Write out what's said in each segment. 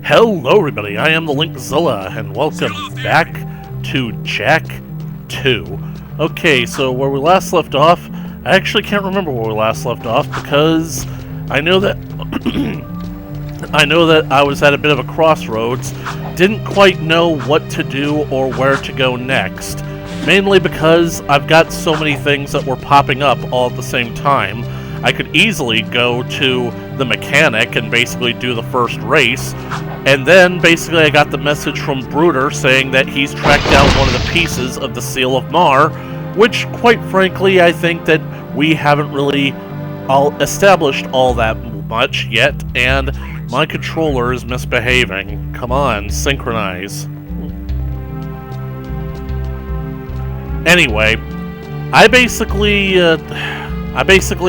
Hello everybody, I am the Linkzilla, and welcome back to Jak II. Okay, so where we last left off, I actually can't remember where we last left off because I know that I was at a bit of a crossroads, didn't quite know what to do or where to go next. Mainly because I've got so many things that were popping up all at the same time. I could easily go to the mechanic and basically do the first race, and then basically I got the message from Bruder saying that he's tracked down one of the pieces of the Seal of Mar, which, quite frankly, I think that we haven't really established all that much yet, and my controller is misbehaving. Come on, synchronize. Anyway, I basically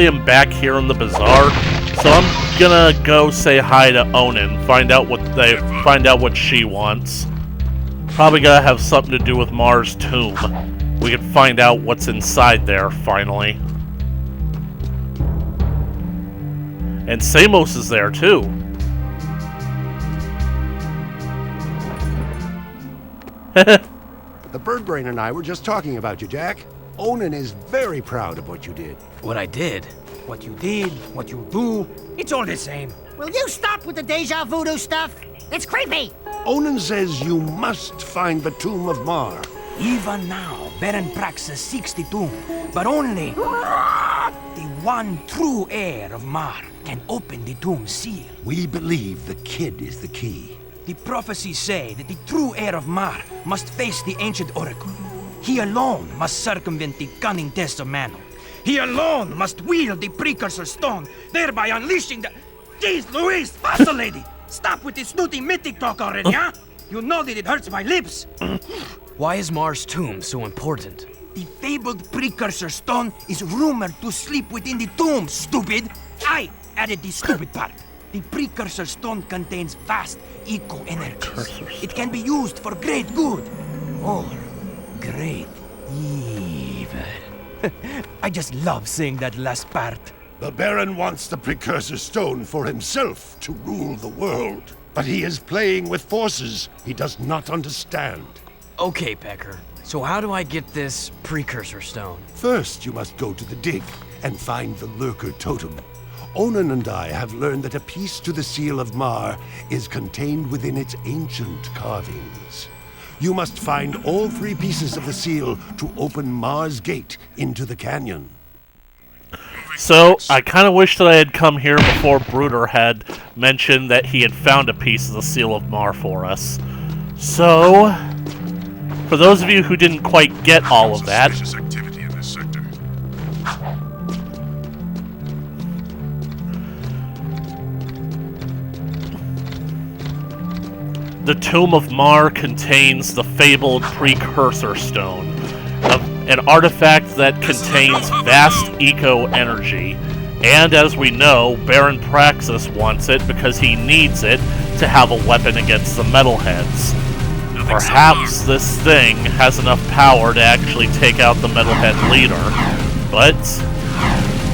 am back here in the bazaar, so I'm gonna go say hi to Onin, find out what she wants. Probably gotta have something to do with Mar's tomb. We can find out what's inside there finally. And Samos is there too. The bird brain and I were just talking about you, Jak. Onin is very proud of what you did. What I did? What you did, what you do, it's all the same. Will you stop with the deja voodoo stuff? It's creepy! Onin says you must find the tomb of Mar. Even now, Baron Praxis seeks the tomb, but only the one true heir of Mar can open the tomb's seal. We believe the kid is the key. The prophecies say that the true heir of Mar must face the ancient oracle. He alone must circumvent the cunning tests of manhood. He alone must wield the precursor stone, thereby unleashing the... Jeez Louise, faster lady! Stop with this snooty mythic talk already, huh? You know that it hurts my lips. Why is Mar's tomb so important? The fabled precursor stone is rumored to sleep within the tomb, stupid! I added the stupid part. The precursor stone contains vast eco-energies. It can be used for great good, or great evil. I just love saying that last part. The Baron wants the precursor stone for himself to rule the world. But he is playing with forces he does not understand. Okay, Pecker. So how do I get this precursor stone? First, you must go to the dig and find the lurker totem. Onin and I have learned that a piece to the Seal of Mar is contained within its ancient carvings. You must find all three pieces of the seal to open Mar's gate into the canyon. So, I kind of wish that I had come here before Bruder had mentioned that he had found a piece of the Seal of Mar for us. So, for those of you who didn't quite get all of that, the Tomb of Mar contains the fabled Precursor Stone, an artifact that contains vast eco-energy, and as we know, Baron Praxis wants it because he needs it to have a weapon against the Metalheads. Perhaps this thing has enough power to actually take out the Metalhead leader, but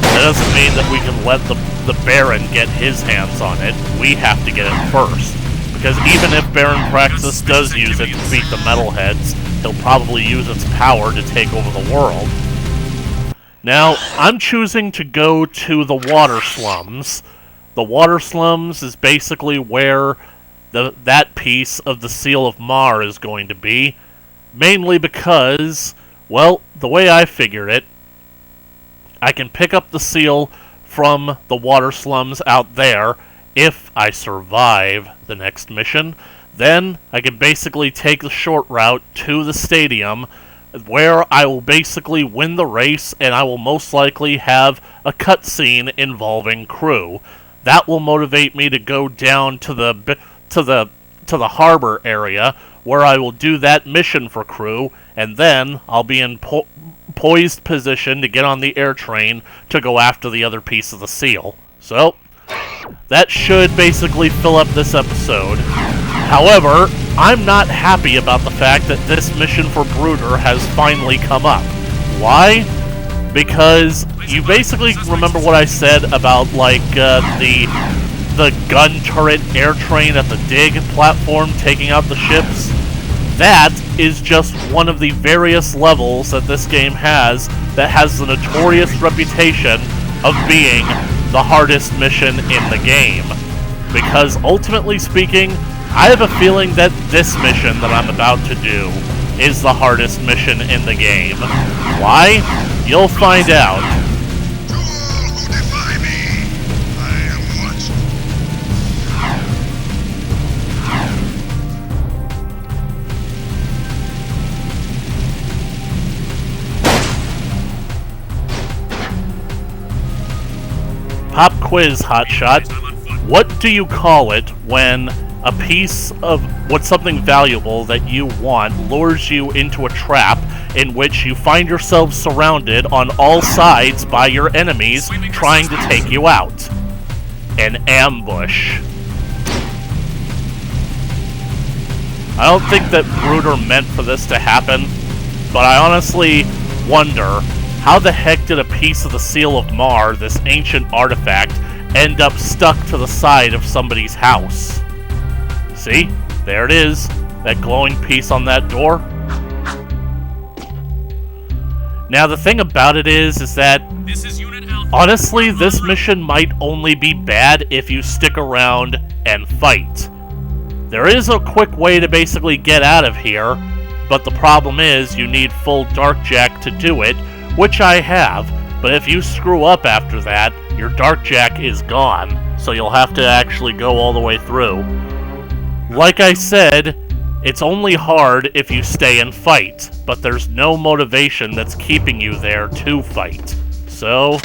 that doesn't mean that we can let the Baron get his hands on it. We have to get it first. Because even if Baron Praxis does use it to defeat the Metalheads, he'll probably use its power to take over the world. Now, I'm choosing to go to the Water Slums. The Water Slums is basically where that piece of the Seal of Mar is going to be. Mainly because, well, the way I figured it, I can pick up the seal from the Water Slums out there, if I survive the next mission. Then I can basically take the short route to the stadium, where I will basically win the race, and I will most likely have a cutscene involving Crew. That will motivate me to go down to the harbor area, where I will do that mission for Crew, and then I'll be in poised position to get on the air train to go after the other piece of the seal. So, that should basically fill up this episode. However, I'm not happy about the fact that this mission for Bruder has finally come up. Why? Because you basically remember what I said about, like, the gun turret air train at the dig platform taking out the ships. That is just one of the various levels that this game has that has the notorious reputation of being the hardest mission in the game. Because ultimately speaking, I have a feeling that this mission that I'm about to do is the hardest mission in the game. Why? You'll find out. Pop quiz, hotshot. What do you call it when a piece of what's something valuable that you want lures you into a trap in which you find yourself surrounded on all sides by your enemies trying to take you out? An ambush. I don't think that Bruder meant for this to happen, but I honestly wonder, how the heck did a piece of the Seal of Mar, this ancient artifact, end up stuck to the side of somebody's house? See? There it is. That glowing piece on that door. Now, the thing about it is that, honestly, this mission might only be bad if you stick around and fight. There is a quick way to basically get out of here, but the problem is you need full Dark Jak to do it, which I have, but if you screw up after that, your Dark Jak is gone, so you'll have to actually go all the way through. Like I said, it's only hard if you stay and fight, but there's no motivation that's keeping you there to fight. So...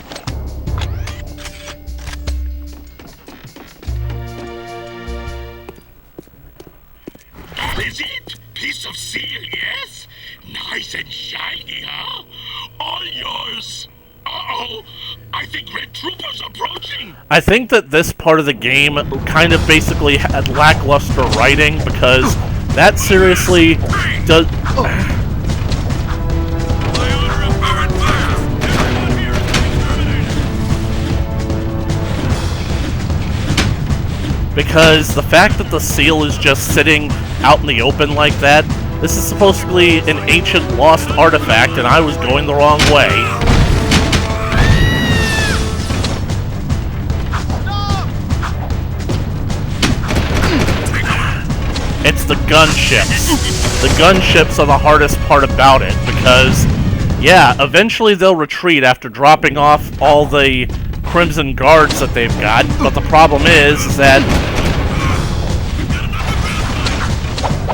Is it? Piece of seal, yes? Nice and shiny, huh? All yours. Uh-oh, I think Red Trooper's approaching. I think that this part of the game kind of basically had lackluster writing, because that seriously does... Because the fact that the seal is just sitting out in the open like that, this is supposed to be an ancient lost artifact, and I was going the wrong way. It's the gunships. The gunships are the hardest part about it, because, yeah, eventually they'll retreat after dropping off all the Crimson Guards that they've got, but the problem is that...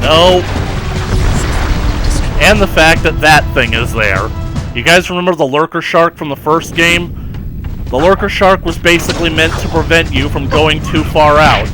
No. And the fact that that thing is there. You guys remember the Lurker Shark from the first game? The Lurker Shark was basically meant to prevent you from going too far out.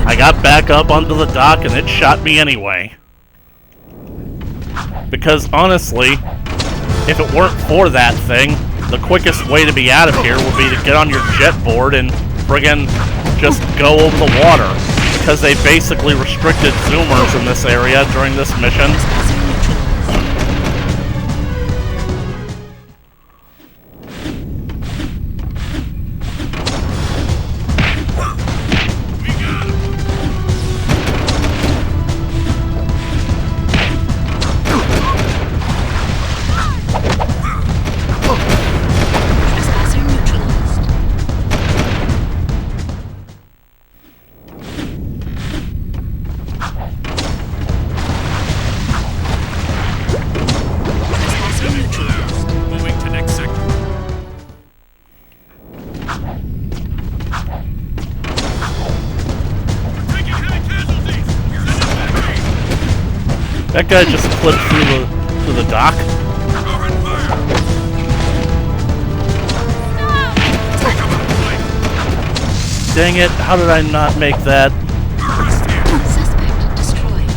I got back up onto the dock and it shot me anyway. Because honestly, if it weren't for that thing, the quickest way to be out of here would be to get on your jet board and friggin' just go over the water. Because they basically restricted zoomers in this area during this mission. That guy just flipped through the dock. Dang it, how did I not make that? Suspect destroyed.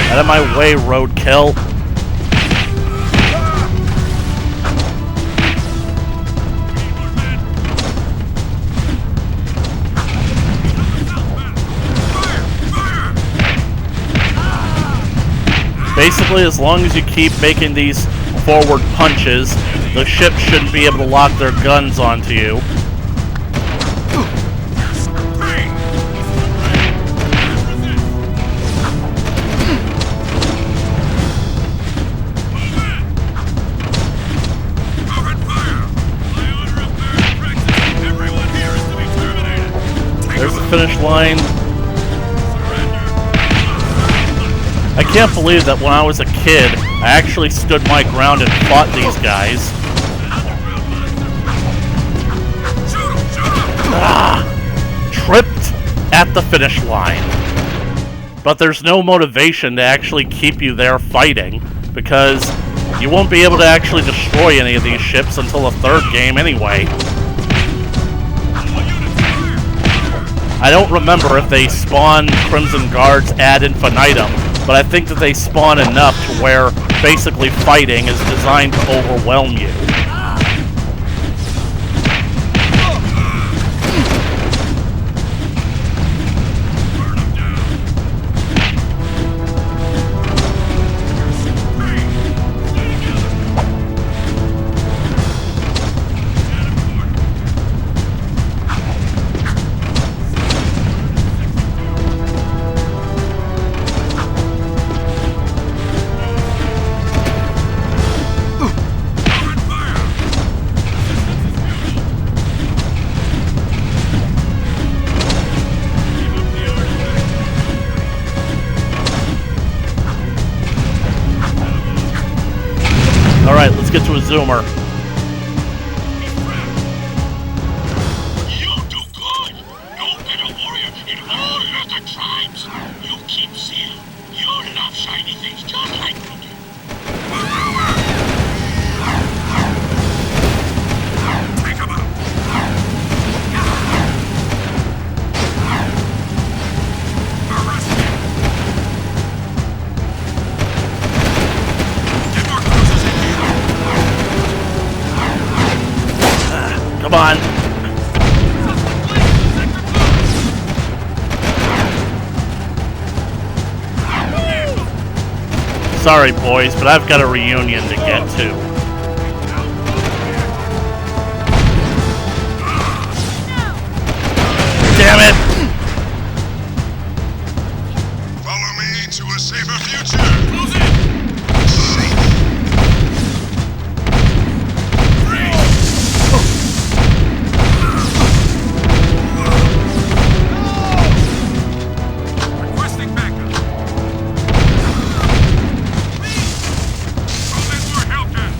Out of my way, roadkill. Basically, as long as you keep making these forward punches, the ship shouldn't be able to lock their guns onto you. There's the finish line. I can't believe that when I was a kid, I actually stood my ground and fought these guys. Tripped at the finish line. But there's no motivation to actually keep you there fighting, because you won't be able to actually destroy any of these ships until the third game anyway. I don't remember if they spawn Crimson Guards ad infinitum, but I think that they spawn enough to where basically fighting is designed to overwhelm you. Alright, let's get to a zoomer. You do good. No better warrior in all of the tribes. You keep Seal. You love shiny things just like you do. Take him out. Arrest him. Get more cruisers in here. Come on. Sorry, boys, but I've got a reunion to get to. Damn it! Follow me to a safer future. Close in. Requesting backup. Call in more help then.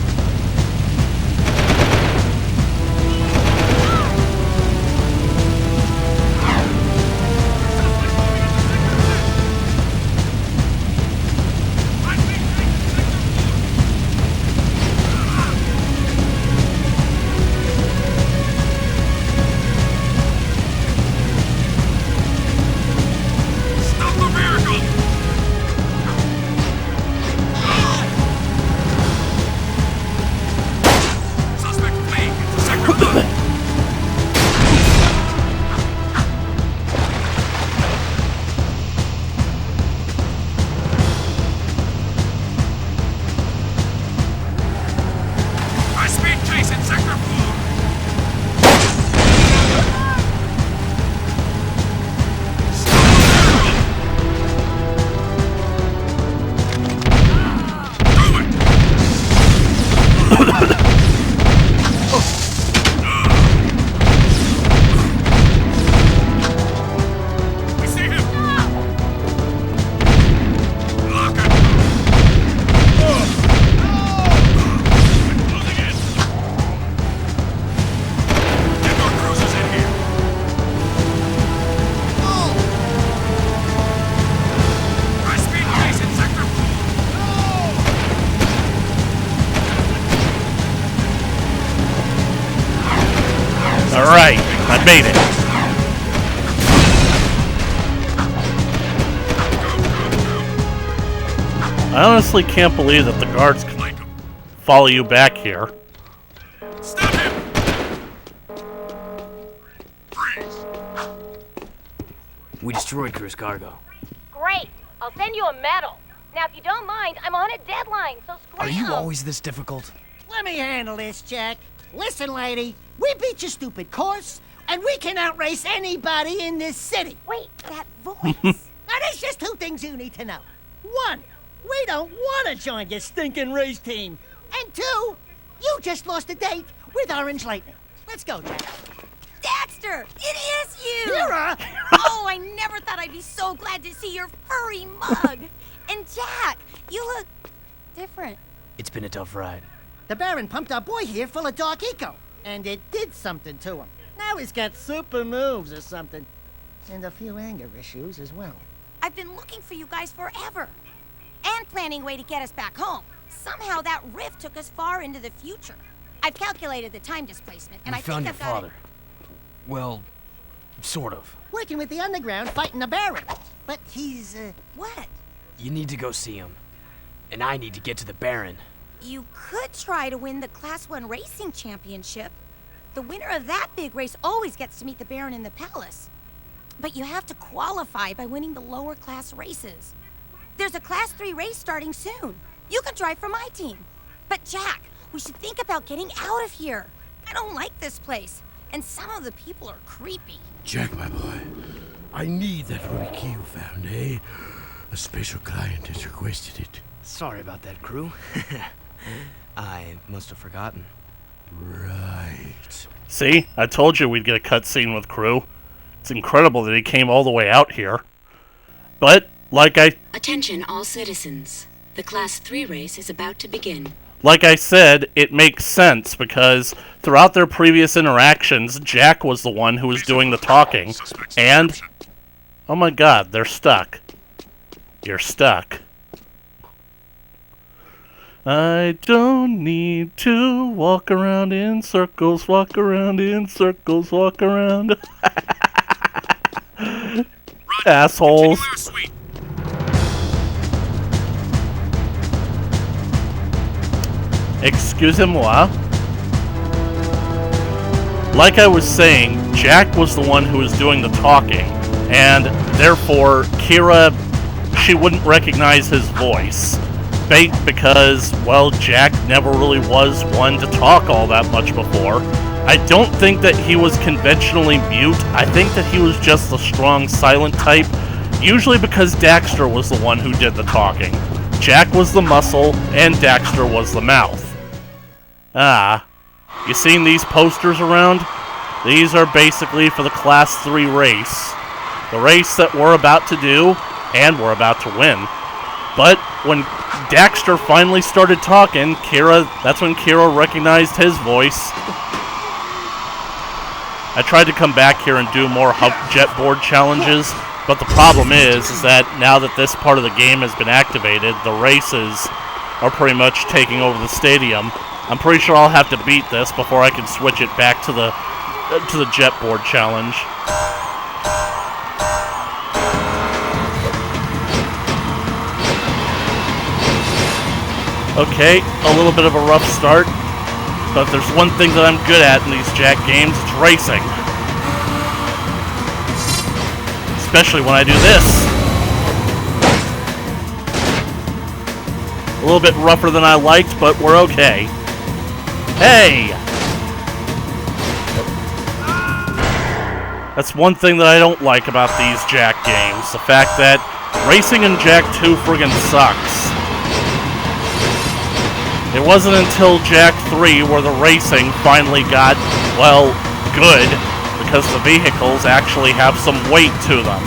I made it. I honestly can't believe that the guards can follow you back here. Stop him! Freeze! We destroyed Crew's cargo. Great. I'll send you a medal. Now, if you don't mind, I'm on a deadline, so scram. Are you always this difficult? Let me handle this, Jak. Listen, lady, we beat your stupid course, and we can outrace anybody in this city. Wait, that voice. Now, there's just two things you need to know. One, we don't want to join your stinking race team. And two, you just lost a date with Orange Lightning. Let's go, Jak. Daxter, it is you! Kira! Oh, I never thought I'd be so glad to see your furry mug. And Jak, you look different. It's been a tough ride. The Baron pumped our boy here full of dark eco, and it did something to him. Now he's got super moves or something. And a few anger issues as well. I've been looking for you guys forever. And planning a way to get us back home. Somehow that rift took us far into the future. I've calculated the time displacement, and I found think your I've got father. Well, sort of. Working with the underground, fighting the Baron. But he's, What? You need to go see him. And I need to get to the Baron. You could try to win the Class 1 Racing Championship. The winner of that big race always gets to meet the Baron in the palace. But you have to qualify by winning the lower class races. There's a Class 3 race starting soon. You can drive for my team. But Jak, we should think about getting out of here. I don't like this place. And some of the people are creepy. Jak, my boy, I need that rare key you found, eh? A special client has requested it. Sorry about that, Crew. I must have forgotten. Right. See? I told you we'd get a cutscene with Crew. It's incredible that he came all the way out here. But, Attention all citizens. The Class 3 race is about to begin. Like I said, it makes sense because throughout their previous interactions, Jak was the one who was doing the talking. And, oh my god, they're stuck. You're stuck. I don't need to walk around in circles, walk around in circles, walk around. Assholes. Excusez-moi. Like I was saying, Jak was the one who was doing the talking, and therefore Kira, she wouldn't recognize his voice. Because, well, Jak never really was one to talk all that much before. I don't think that he was conventionally mute. I think that he was just the strong silent type, usually because Daxter was the one who did the talking. Jak was the muscle, and Daxter was the mouth. Ah, you seen these posters around? These are basically for the Class 3 race. The race that we're about to do, and we're about to win. But when Daxter finally started talking, that's when Kira recognized his voice. I tried to come back here and do more jetboard challenges, but the problem is that now that this part of the game has been activated, the races are pretty much taking over the stadium. I'm pretty sure I'll have to beat this before I can switch it back to the jetboard challenge. Okay, a little bit of a rough start, but if there's one thing that I'm good at in these Jak games, it's racing. Especially when I do this. A little bit rougher than I liked, but we're okay. Hey! That's one thing that I don't like about these Jak games. The fact that racing in Jak II friggin' sucks. It wasn't until Jak 3 where the racing finally got, well, good, because the vehicles actually have some weight to them.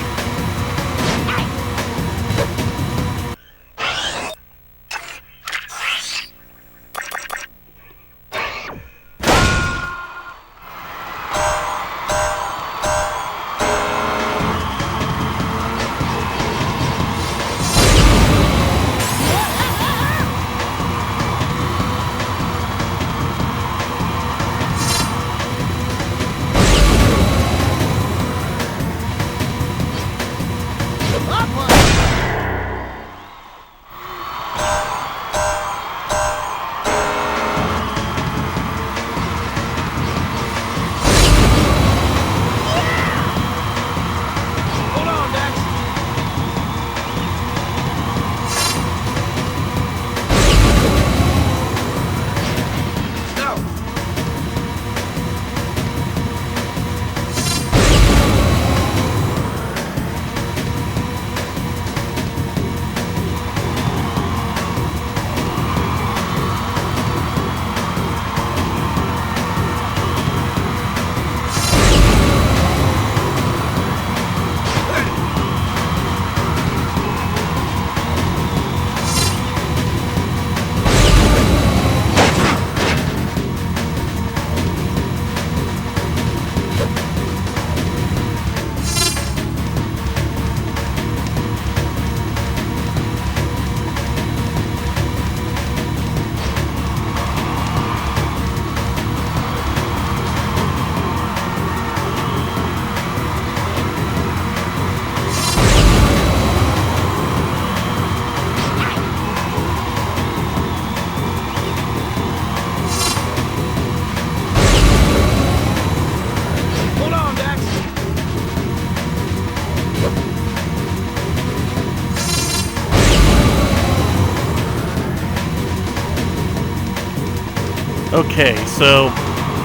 Okay, so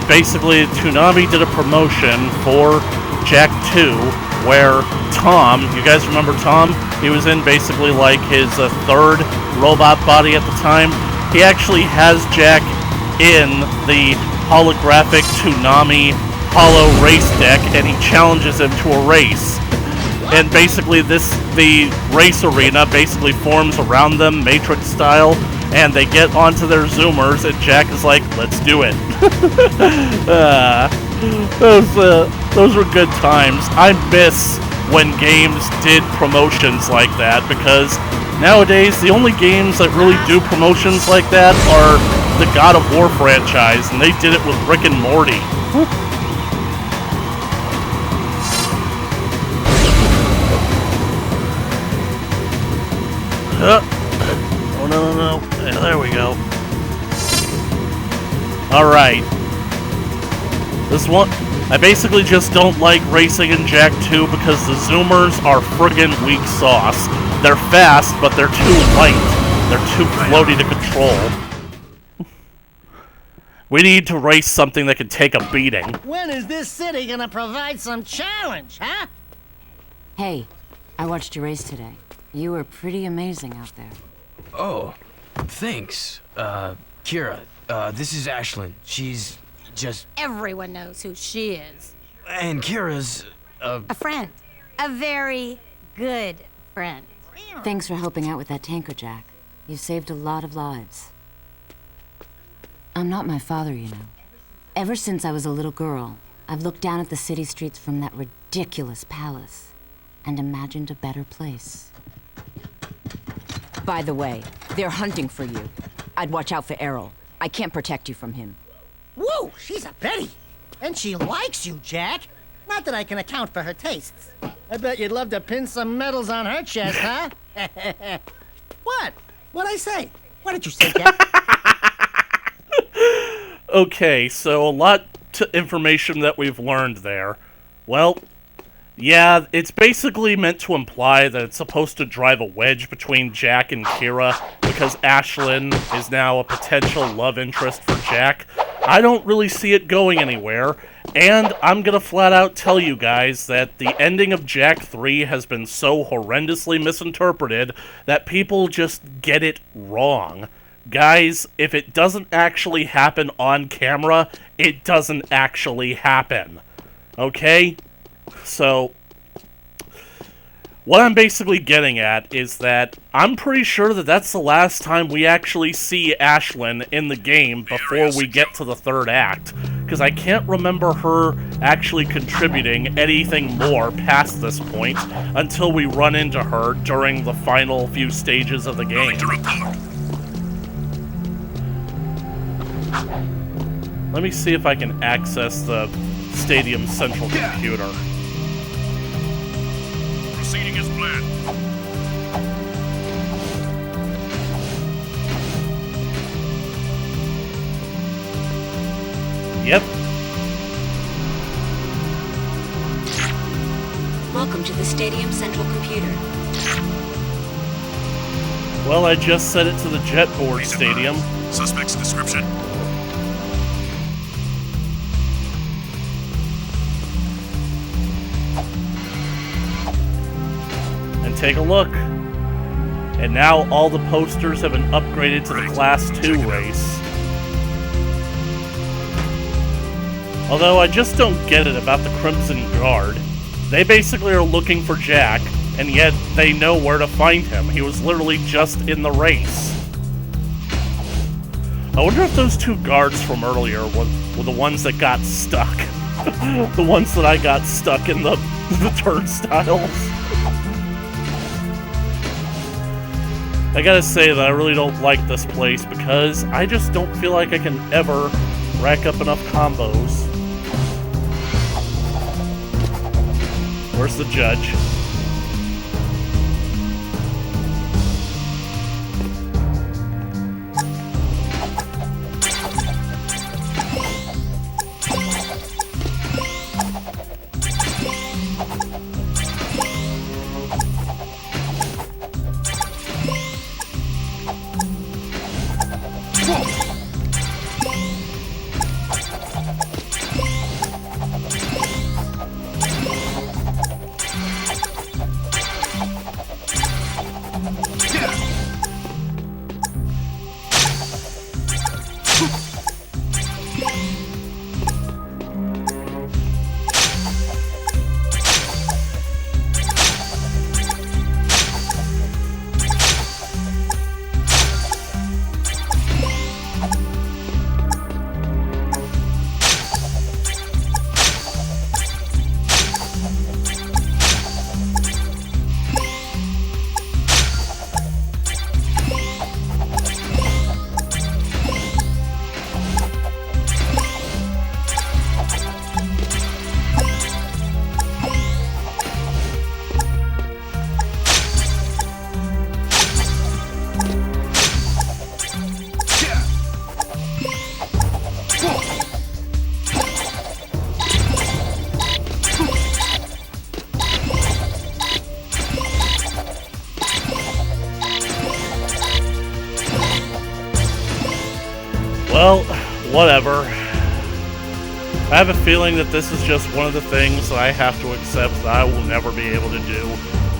basically Toonami did a promotion for Jak II where Tom, you guys remember Tom? He was in basically like his third robot body at the time. He actually has Jak in the holographic Toonami Hollow race deck, and he challenges him to a race. And basically the race arena basically forms around them, Matrix style, and they get onto their Zoomers, and Jak is like, let's do it. Those were good times. I miss when games did promotions like that, because nowadays the only games that really do promotions like that are the God of War franchise, and they did it with Rick and Morty. Oh, no. Yeah, there we go. Alright. This one, I basically just don't like racing in Jak II because the Zoomers are friggin' weak sauce. They're fast, but they're too light. They're too floaty to control. We need to race something that can take a beating. When is this city gonna provide some challenge, huh? Hey, I watched you race today. You were pretty amazing out there. Oh, thanks. Kira, this is Ashlyn. She's just... Everyone knows who she is. And Kira's, A friend. A very good friend. Thanks for helping out with that tanker, Jak. You saved a lot of lives. I'm not my father, you know. Ever since I was a little girl, I've looked down at the city streets from that ridiculous palace and imagined a better place. By the way, they're hunting for you. I'd watch out for Errol. I can't protect you from him. Whoa, she's a Betty. And she likes you, Jak. Not that I can account for her tastes. I bet you'd love to pin some medals on her chest, huh? What? What'd I say? What did you say, Jak? Okay, so a lot to information that we've learned there. Well, yeah, it's basically meant to imply that it's supposed to drive a wedge between Jak and Kira, because Ashlyn is now a potential love interest for Jak. I don't really see it going anywhere, and I'm gonna flat out tell you guys that the ending of Jak 3 has been so horrendously misinterpreted that people just get it wrong. Guys, if it doesn't actually happen on camera, it doesn't actually happen. Okay? So, what I'm basically getting at is that I'm pretty sure that that's the last time we actually see Ashlyn in the game before we get to the third act, because I can't remember her actually contributing anything more past this point until we run into her during the final few stages of the game. Let me see if I can access the Stadium Central computer. Proceeding as planned. Yep. Welcome to the Stadium Central computer. Well, I just set it to the Jetboard Stadium. Suspect's description. And take a look. And now all the posters have been upgraded to the Class 2 race. Although I just don't get it about the Crimson Guard. They basically are looking for Jak, and yet they know where to find him. He was literally just in the race. I wonder if those two guards from earlier were the ones that got stuck. The ones that I got stuck in the turnstiles. I gotta say that I really don't like this place because I just don't feel like I can ever rack up enough combos. Where's the judge? Well, whatever. I have a feeling that this is just one of the things that I have to accept that I will never be able to do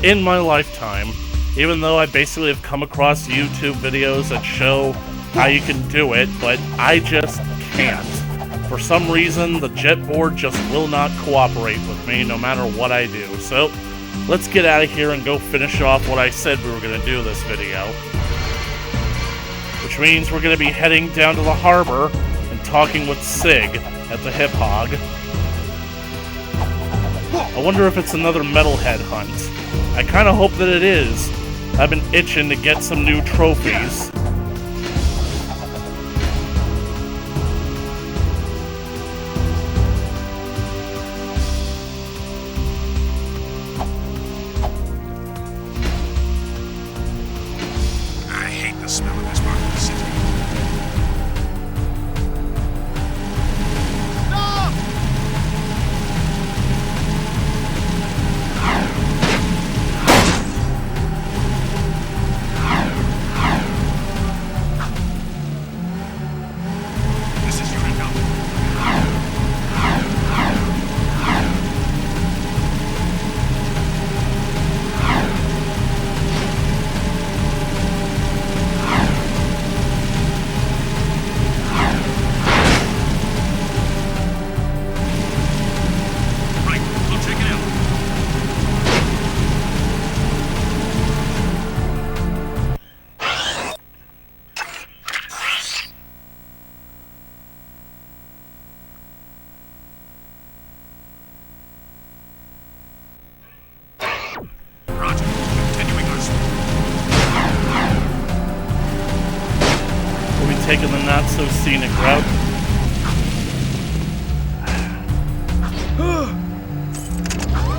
in my lifetime. Even though I basically have come across YouTube videos that show how you can do it, but I just can't. For some reason, the jet board just will not cooperate with me no matter what I do. So, let's get out of here and go finish off what I said we were going to do this video. Which means we're going to be heading down to the harbor and talking with Sig at the Hip Hog. I wonder if it's another metalhead hunt. I kind of hope that it is. I've been itching to get some new trophies. I hate the smell of this part of the city. This is Unit Alpha. Right, I'll check it out. Roger, continuing our sweep. We'll be taking the not-so-scenic route.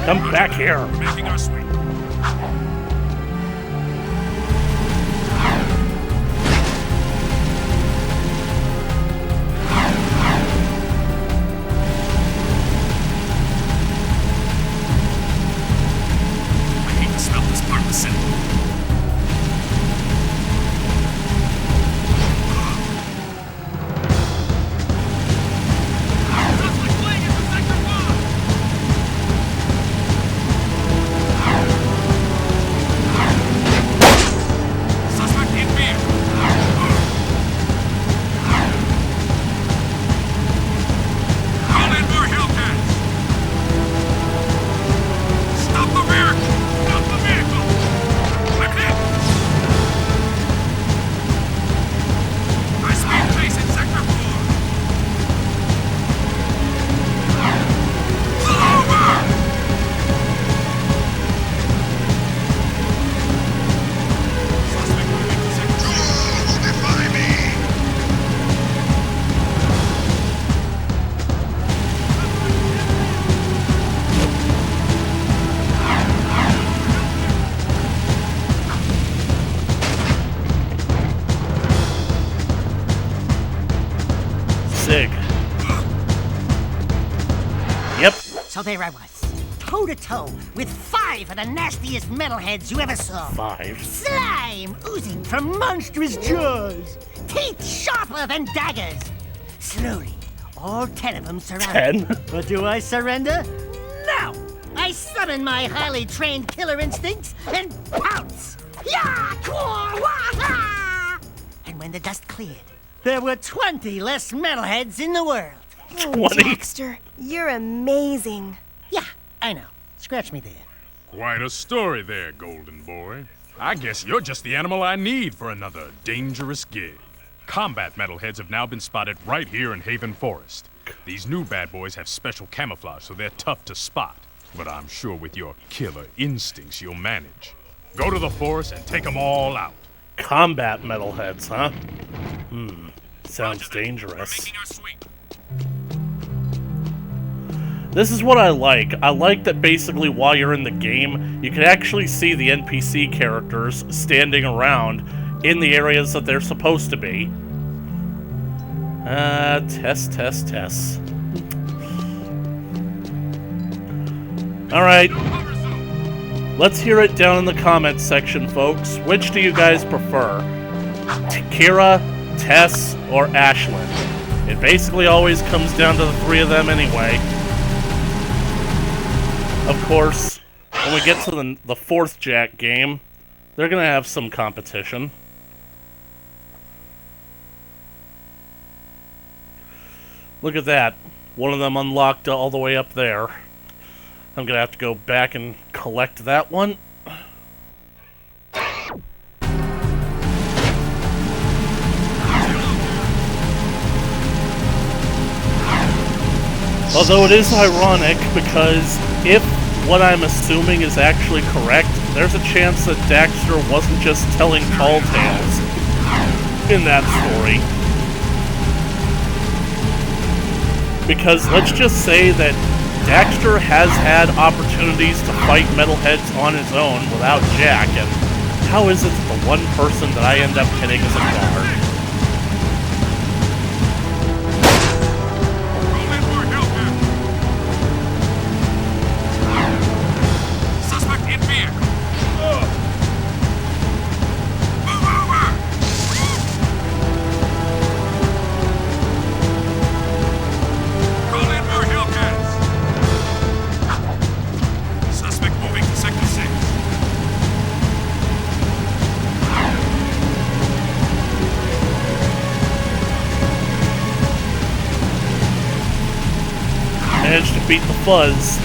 Come back here. Making our sweep. I hate the smell of this part of the city. Sounds like fleeing into Sector 1! Suspect in vehicle. Call in more Hellcats. Stop the vehicle! Stop the vehicle! I'm hit! High-speed chase in Sector 4. Pull over! Suspect moving to Sector 2. Defy me! Sig. Yep. So there I was, toe-to-toe with 5 of the nastiest metalheads you ever saw. 5. Slime oozing from monstrous jaws, teeth sharper than daggers. Slowly, all 10 of them surrounded. 10? But do I surrender? No! I summon my highly trained killer instincts and pounce! Ya! Kwa! Wah! And when the dust cleared, there were 20 less metalheads in the world. 20. Baxter, you're amazing. Yeah, I know. Scratch me there. Quite a story there, Golden Boy. I guess you're just the animal I need for another dangerous gig. Combat metalheads have now been spotted right here in Haven Forest. These new bad boys have special camouflage, so they're tough to spot. But I'm sure with your killer instincts, you'll manage. Go to the forest and take them all out. Combat metalheads, huh? Sounds dangerous. Making our sweep. This is what I like. I like that basically while you're in the game, you can actually see the NPC characters standing around in the areas that they're supposed to be. Test. Alright. Let's hear it down in the comments section, folks. Which do you guys prefer? Kira, Tess, or Ashlyn. It basically always comes down to the three of them anyway. Of course, when we get to the fourth Jak game, they're gonna have some competition. Look at that. One of them unlocked all the way up there. I'm gonna have to go back and collect that one. Although it is ironic, because if what I'm assuming is actually correct, there's a chance that Daxter wasn't just telling tall tales in that story. Because let's just say that Daxter has had opportunities to fight metalheads on his own without Jak, and how is it that the one person that I end up hitting is a guard? Managed to beat the fuzz.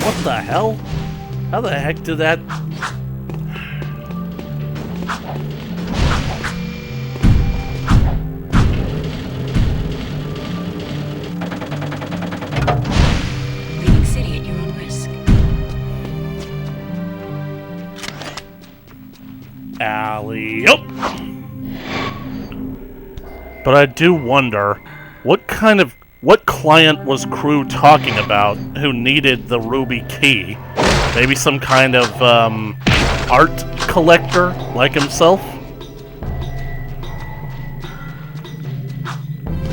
What the hell? How the heck did that... Leaving city at your own risk. Alley-oop! But I do wonder... What client was Crew talking about who needed the ruby key? Maybe some kind of, art collector like himself?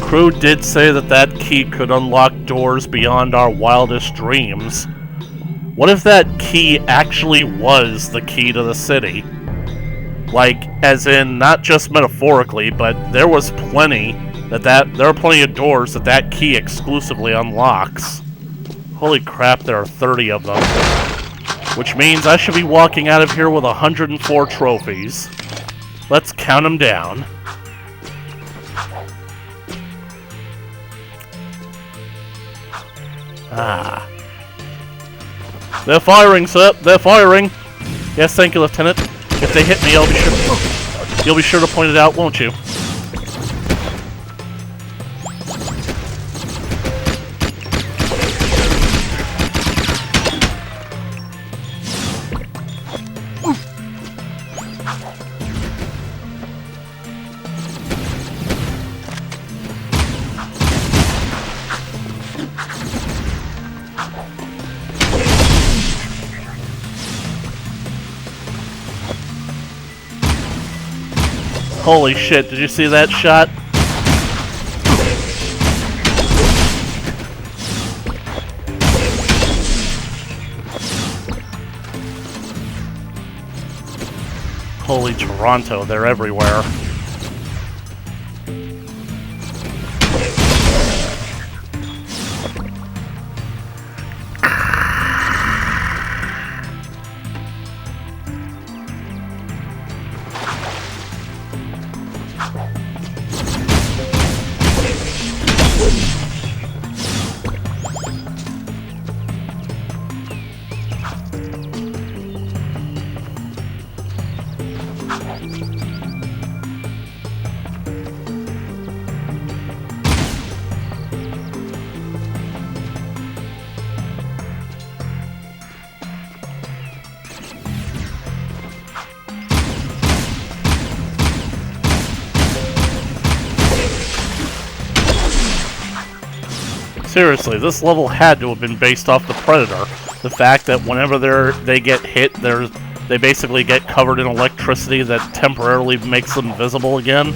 Crew did say that that key could unlock doors beyond our wildest dreams. What if that key actually was the key to the city? Like, as in, not just metaphorically, but there was plenty... there are plenty of doors that key exclusively unlocks. Holy crap, there are 30 of them. Which means I should be walking out of here with 104 trophies. Let's count them down. Ah. They're firing, sir. They're firing. Yes, thank you, Lieutenant. If they hit me, you'll be sure to point it out, won't you? Holy shit, did you see that shot? Holy Toronto, they're everywhere. Seriously, this level had to have been based off the Predator. The fact that whenever they get hit, they basically get covered in electricity that temporarily makes them visible again.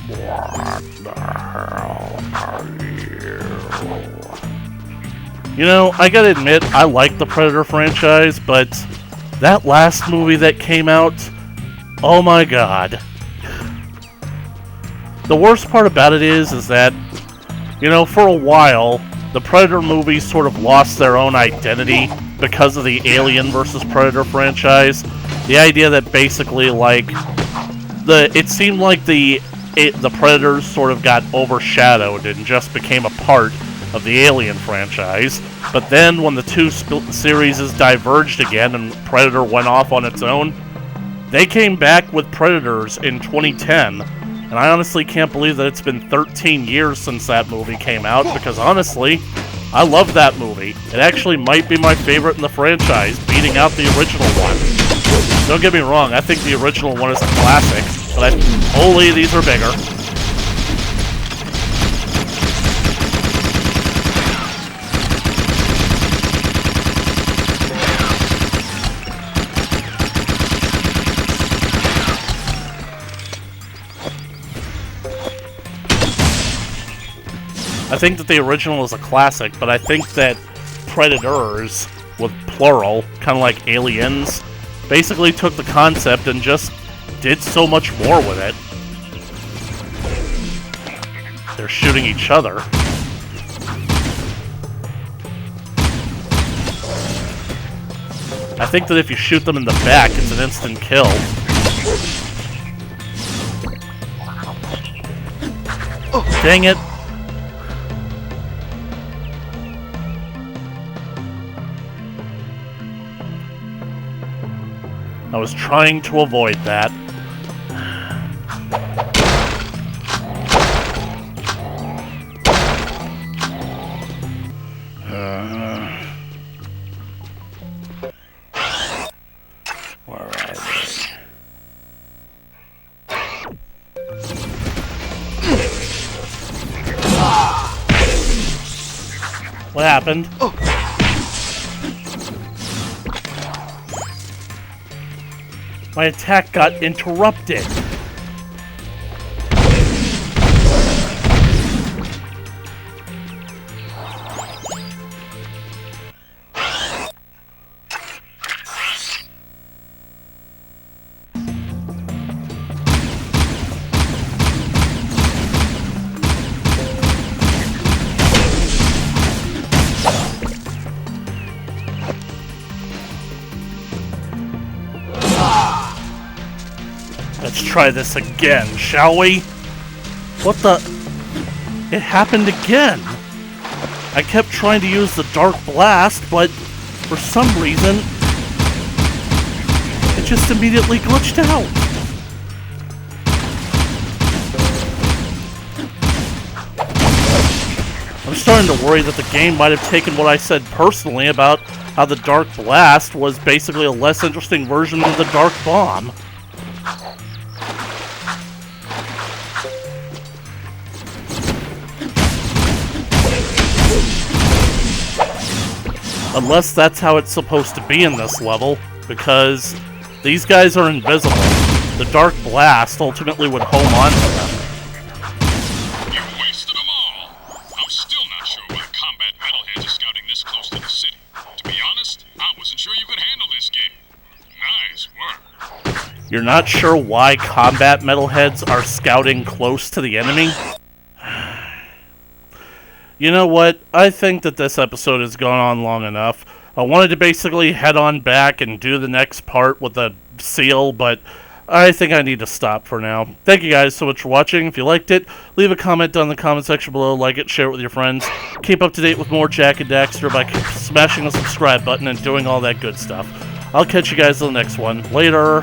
What the hell are you? You know, I gotta admit, I like the Predator franchise, but that last movie that came out, oh my god. The worst part about it is that, you know, for a while, the Predator movies sort of lost their own identity because of the Alien vs. Predator franchise. The idea that basically, like, it seemed like the Predators sort of got overshadowed and just became a part of the Alien franchise. But then when the two series diverged again and Predator went off on its own, they came back with Predators in 2010. And I honestly can't believe that it's been 13 years since that movie came out, because honestly, I love that movie. It actually might be my favorite in the franchise, beating out the original one. Don't get me wrong, I think the original one is a classic, but holy, these are bigger. I think that the original is a classic, but I think that Predators, with plural, kind of like Aliens, basically took the concept and just did so much more with it. They're shooting each other. I think that if you shoot them in the back, it's an instant kill. Dang it. I was trying to avoid that. Where are they? What happened? My attack got interrupted. Let's try this again, shall we? What the? It happened again! I kept trying to use the Dark Blast, but for some reason, it just immediately glitched out. I'm starting to worry that the game might have taken what I said personally about how the Dark Blast was basically a less interesting version of the Dark Bomb. Unless that's how it's supposed to be in this level, because these guys are invisible. The Dark Blast ultimately would home on to them. You wasted them all! I'm still not sure why combat metalheads are scouting this close to the city. To be honest, I wasn't sure you could handle this game. Nice work. You're not sure why combat metalheads are scouting close to the enemy? You know what? I think that this episode has gone on long enough. I wanted to basically head on back and do the next part with the seal, but I think I need to stop for now. Thank you guys so much for watching. If you liked it, leave a comment down in the comment section below, like it, share it with your friends. Keep up to date with more Jak and Daxter by smashing the subscribe button and doing all that good stuff. I'll catch you guys in the next one. Later.